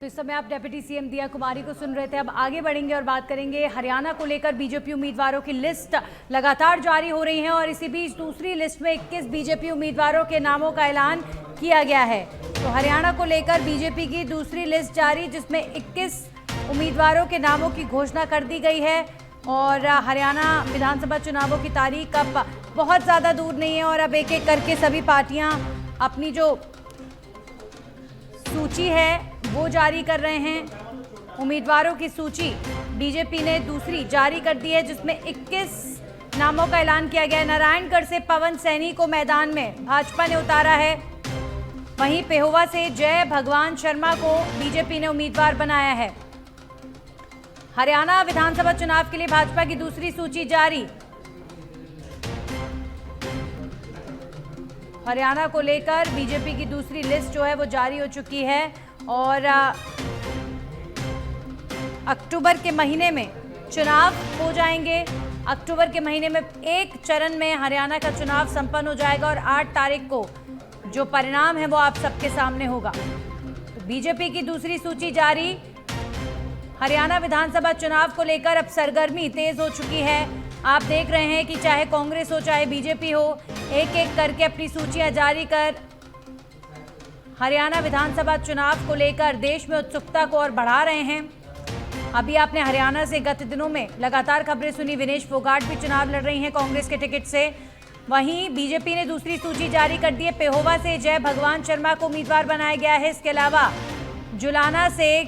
तो इस समय आप डिप्टी सीएम दिया कुमारी को सुन रहे थे। अब आगे बढ़ेंगे और बात करेंगे हरियाणा को लेकर। बीजेपी उम्मीदवारों की लिस्ट लगातार जारी हो रही है और इसी बीच दूसरी लिस्ट में 21 बीजेपी उम्मीदवारों के नामों का ऐलान किया गया है। तो हरियाणा को लेकर बीजेपी की दूसरी लिस्ट जारी, जिसमें 21 उम्मीदवारों के नामों की घोषणा कर दी गई है। और हरियाणा विधानसभा चुनावों की तारीख अब बहुत ज़्यादा दूर नहीं है और अब एक एक करके सभी पार्टियाँ अपनी जो सूची है वो जारी कर रहे हैं। उम्मीदवारों की सूची बीजेपी ने दूसरी जारी कर दी है, जिसमें 21 नामों का ऐलान किया गया है। नारायणगढ़ से पवन सैनी को मैदान में भाजपा ने उतारा है। वहीं पेहोवा से जय भगवान शर्मा को बीजेपी ने उम्मीदवार बनाया है। हरियाणा विधानसभा चुनाव के लिए भाजपा की दूसरी सूची जारी। हरियाणा को लेकर बीजेपी की दूसरी लिस्ट जो है वो जारी हो चुकी है और अक्टूबर के महीने में चुनाव हो जाएंगे। अक्टूबर के महीने में एक चरण में हरियाणा का चुनाव संपन्न हो जाएगा और 8 तारीख को जो परिणाम है वो आप सबके सामने होगा। तो बीजेपी की दूसरी सूची जारी। हरियाणा विधानसभा चुनाव को लेकर अब सरगर्मी तेज हो चुकी है। आप देख रहे हैं कि चाहे कांग्रेस हो चाहे बीजेपी हो, एक एक करके अपनी सूचियां जारी कर हरियाणा विधानसभा चुनाव को लेकर देश में उत्सुकता को और बढ़ा रहे हैं। अभी आपने हरियाणा से गत दिनों में लगातार खबरें सुनी। विनेश फोगाट भी चुनाव लड़ रही हैं कांग्रेस के टिकट से। वहीं बीजेपी ने दूसरी सूची जारी कर दी है। पेहोवा से जय भगवान शर्मा को उम्मीदवार बनाया गया है। इसके अलावा जुलाना से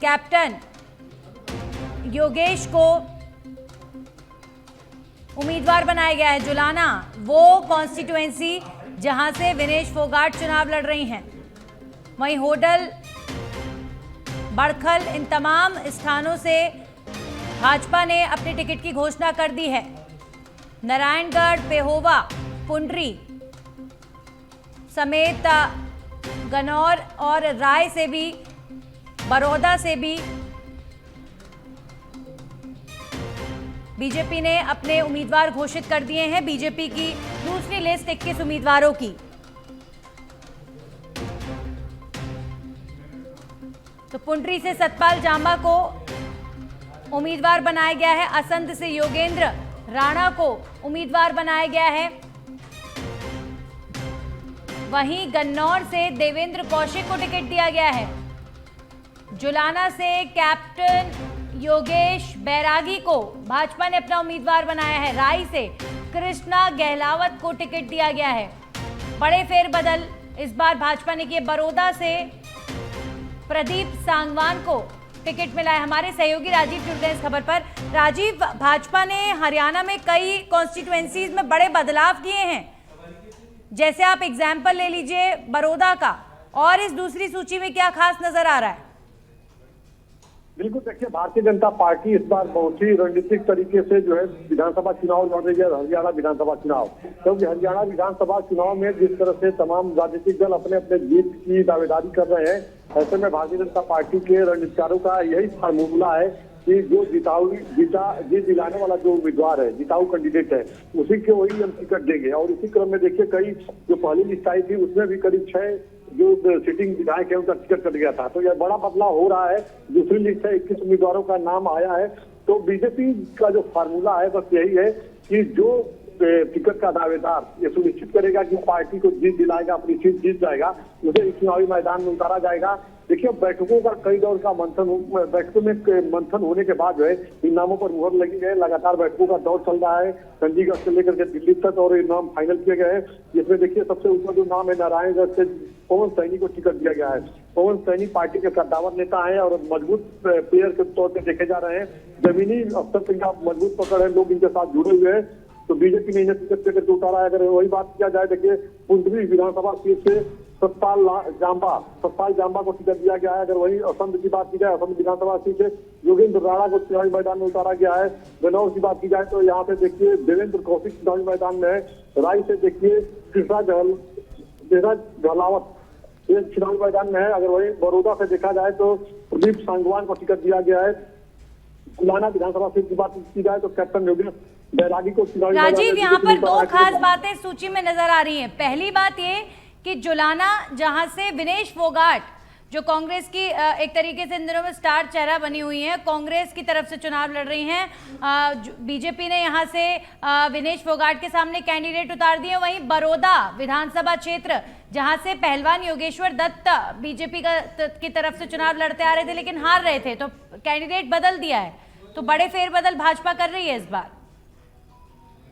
कैप्टन योगेश को उम्मीदवार बनाया गया है। जुलाना वो कॉन्स्टिट्यूएंसी जहां से विनेश फोगाट चुनाव लड़ रही हैं। वहीं होडल, बड़खल, इन तमाम स्थानों से भाजपा ने अपनी टिकट की घोषणा कर दी है। नारायणगढ़, पेहोवा, पुंडरी समेत गन्नौर और राय से भी, बड़ौदा से भी बीजेपी ने अपने उम्मीदवार घोषित कर दिए हैं। बीजेपी की दूसरी लिस्ट 21 उम्मीदवारों की। तो पुंडरी से सतपाल जांबा को उम्मीदवार बनाया गया है। असंध से योगेंद्र राणा को उम्मीदवार बनाया गया है। वहीं गन्नौर से देवेंद्र कौशिक को टिकट दिया गया है। जुलाना से कैप्टन योगेश बैरागी को भाजपा ने अपना उम्मीदवार बनाया है। राय से कृष्णा गहलावत को टिकट दिया गया है। बड़े फेरबदल इस बार भाजपा ने किए। बड़ौदा से प्रदीप सांगवान को टिकट मिला है। हमारे सहयोगी राजीव जुड़ गए इस खबर पर। राजीव, भाजपा ने हरियाणा में कई कॉन्स्टिट्यूएंसीज में बड़े बदलाव किए हैं, जैसे आप एग्जाम्पल ले लीजिए बड़ौदा का, और इस दूसरी सूची में क्या खास नजर आ रहा है? बिल्कुल, देखिए, भारतीय जनता पार्टी इस बार बहुत ही रणनीतिक तरीके से जो है विधानसभा चुनाव लड़ रही है। हरियाणा विधानसभा चुनाव, क्योंकि हरियाणा विधानसभा चुनाव में जिस तरह से तमाम राजनीतिक दल अपने अपने जीत की दावेदारी कर रहे हैं, ऐसे में भारतीय जनता पार्टी के रणनीतिकारों का यही फार्मूला है कि जो जीत दिलाने वाला जो उम्मीदवार है, जिताऊ कैंडिडेट है, उसी के वही हम टिकट देंगे। और इसी क्रम में देखिए, कई जो पहली लिस्ट आई थी उसमें भी करीब 6 जो सिटिंग विधायक है उनका टिकट कट गया था। तो यह बड़ा बदलाव हो रहा है। दूसरी लिस्ट है, 21 उम्मीदवारों का नाम आया है। तो बीजेपी का जो फार्मूला है बस यही है कि जो टिकट का दावेदार ये सुनिश्चित करेगा कि पार्टी को जीत दिलाएगा, अपनी सीट जीत जाएगा, उसे इस चुनावी मैदान में उतारा जाएगा। देखिए, बैठकों का कई दौर का बैठकों में मंथन होने के बाद जो है इन नामों पर मुहर लगी है। लगातार बैठकों का दौर चल रहा है, चंडीगढ़ से लेकर के दिल्ली तक, और ये नाम फाइनल किए गए हैं। जिसमें देखिए सबसे ऊपर जो नाम है, नारायणगढ़ से पवन सैनी को टिकट दिया गया है। पवन सैनी पार्टी के कद्दावर नेता है और मजबूत प्लेयर के तौर पर देखे जा रहे हैं। जमीनी स्तर पर मजबूत पकड़ है, लोग इनके साथ जुड़े हुए हैं। तो बीजेपी ने इन्हें टिकट देकर उतारा है। अगर वही बात किया जाए, देखिए, पुंडरी विधानसभा सीट से सतपाल जांबा को टिकट दिया गया है। अगर वही असंध की बात की जाए, असंध विधानसभा सीट से योगेंद्र राणा को चुनावी मैदान में उतारा गया है। गन्नौर की बात की जाए तो यहाँ पे देखिए देवेंद्र कौशिक चुनावी मैदान में है। राय से देखिए कृष्णा गहलावत चुनावी मैदान में है। अगर वही बड़ौदा से देखा जाए तो प्रदीप सांगवान को टिकट दिया गया है। जुलाना विधानसभा सीट की बात की जाए तो कैप्टन योगेश बैरागी को चुनावी। राजीव, यहाँ पर 2 खास बातें सूची में नजर आ रही हैं। पहली बात ये कि जुलाना, जहां से विनेश फोगाट जो कांग्रेस की एक तरीके से इन दिनों में स्टार चेहरा बनी हुई हैं, कांग्रेस की तरफ से चुनाव लड़ रही हैं। बीजेपी ने यहां से विनेश फोगाट के सामने कैंडिडेट उतार दिए। वहीं बड़ौदा विधानसभा क्षेत्र जहां से पहलवान योगेश्वर दत्त बीजेपी की तरफ से चुनाव लड़ते आ रहे थे लेकिन हार रहे थे, तो कैंडिडेट बदल दिया है। तो बड़े फेरबदल भाजपा कर रही है इस बार।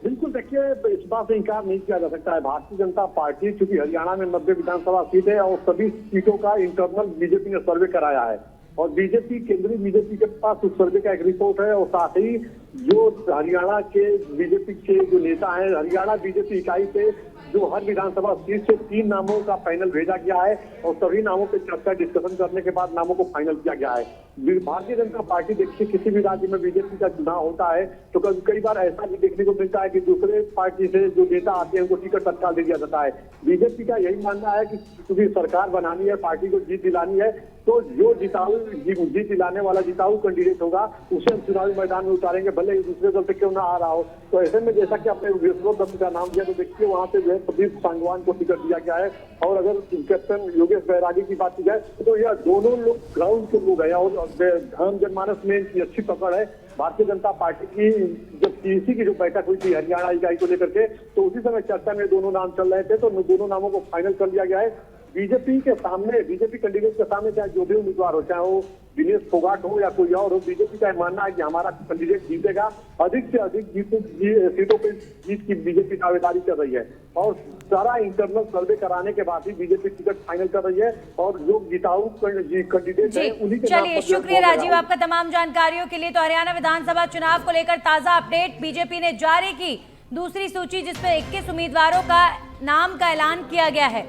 बिल्कुल, देखिए इस बात से इंकार नहीं किया जा सकता है। भारतीय जनता पार्टी चूंकि हरियाणा में 90 विधानसभा सीट है और सभी सीटों का इंटरनल बीजेपी ने सर्वे कराया है और बीजेपी केंद्रीय बीजेपी के पास उस सर्वे का एक रिपोर्ट है और साथ ही जो हरियाणा के बीजेपी के जो नेता हैं, हरियाणा बीजेपी इकाई से जो हर विधानसभा सीट से 3 नामों का पैनल भेजा गया है और सभी नामों पे चर्चा डिस्कशन करने के बाद नामों को फाइनल किया गया है। भारतीय जनता पार्टी देखिए किसी भी राज्य में बीजेपी का चुनाव होता है तो कई बार ऐसा भी देखने को मिलता है कि दूसरे पार्टी से जो नेता आते हैं उनको टिकट तत्काल दे दिया जाता है। बीजेपी का यही मानना है कि क्योंकि सरकार बनानी है, पार्टी को जीत दिलानी है, तो जो जीत दिलाने वाला जिताऊ कैंडिडेट होगा उसे हम चुनावी मैदान में उतारेंगे, भले ही दूसरे दल से क्यों ना आ रहा हो। तो ऐसे में जैसा कि आपने योगेश्वर दत्त का नाम दिया तो देखिए वहां से जो है प्रदीप सांगवान को टिकट दिया गया है और अगर कैप्टन योगेश बैरागी की बात की जाए तो यह दोनों लोग ग्राउंड के लोग हैं और धर्म जनमानस में इनकी अच्छी पकड़ है। भारतीय जनता पार्टी की जब सीईसी की जो बैठक हुई थी हरियाणा इकाई को लेकर के तो उसी समय चर्चा में दोनों नाम चल रहे थे तो दोनों नामों को फाइनल कर लिया गया है। बीजेपी के सामने, बीजेपी कैंडिडेट के सामने चाहे जो भी उम्मीदवार हो, चाहे वो विनेश फोगाट हो या कोई और हो, बीजेपी का मानना है कि हमारा कैंडिडेट जीतेगा। अधिक से अधिक सीटों पर जीत की बीजेपी दावेदारी कर रही है और सारा इंटरनल सर्वे कराने के बाद ही बीजेपी टिकट फाइनल कर रही है और जो जिताऊ कैंडिडेट है उन्हीं के नाम। चलिए, शुक्रिया राजीव आपका तमाम जानकारियों के लिए। तो हरियाणा विधानसभा चुनाव को लेकर ताजा अपडेट बीजेपी ने जारी की दूसरी सूची जिसमें 21 उम्मीदवारों का नाम का ऐलान किया गया है।